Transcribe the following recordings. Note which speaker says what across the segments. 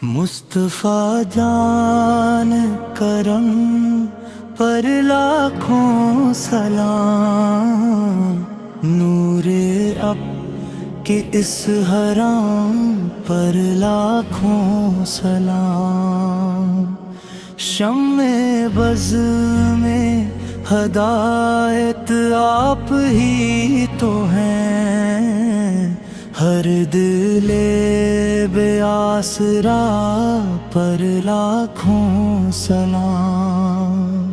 Speaker 1: مصطفیٰ جان کرم پر لاکھوں سلام، نور اب کے اس حرام پر لاکھوں سلام، شمع بز میں ہدایت آپ ہی تو ہیں، ہر دل بے آسرا پر لاکھوں سلام،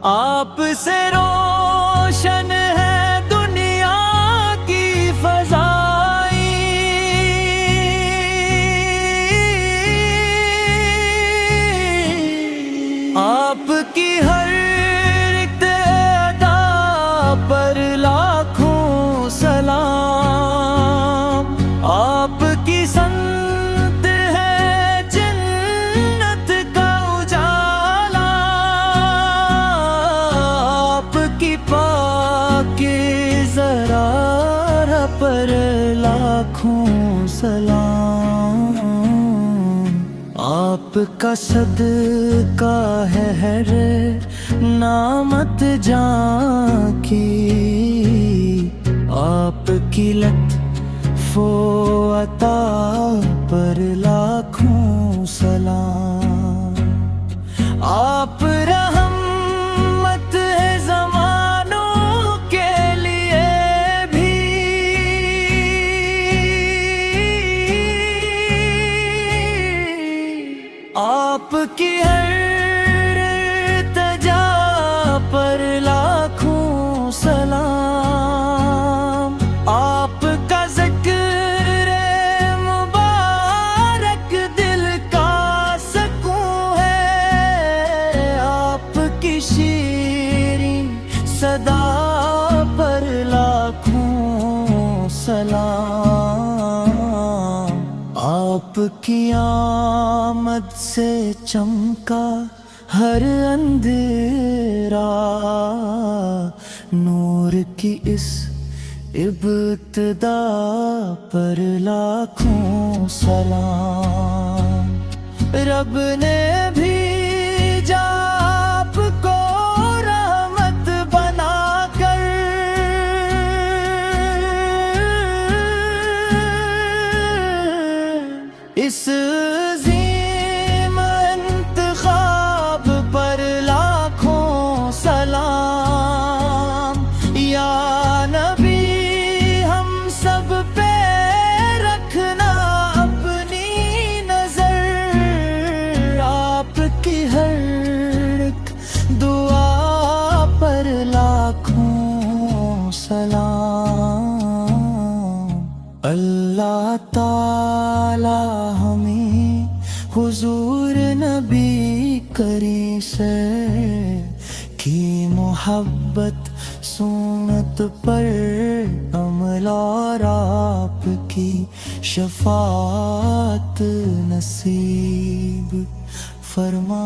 Speaker 1: آپ سے روشن ہے دنیا کی فضائیں، آپ کی ہر ایک ادا پر لاکھوں سلام، آپ کی سنت ہے جنت کا اجالا، آپ کی پاکی زرار پر لاکھوں سلام، آپ کا صدقہ ہے ہر نعمت جاں کی، آپ کی لطف و عطا پر لاکھوں سلام، آپ رحمت ہے زمانوں کے لیے بھی، آپ کی ہر التجا پر لاکھوں سلام، آپ کا ذکر مبارک دل کا سکون ہے، آپ کی شیریں صدا پر لاکھوں سلام، آپ کی آمد سے چمکا ہر اندھیرا، نور کی اس ابتدا پر لاکھوں سلام، رب نے بھیجا آپ کو رحمت بنا کر، اس عظیم انتخاب پر لاکھوں سلام، یا نبی ہم سب پہ رکھنا اپنی نظر، آپ کی ہر ایک دعا پر لاکھوں سلام، اللہ تعالی ہمیں حضور نبی کریم سے کی محبت سنت پر عمل اور آپ کی شفاعت نصیب فرما۔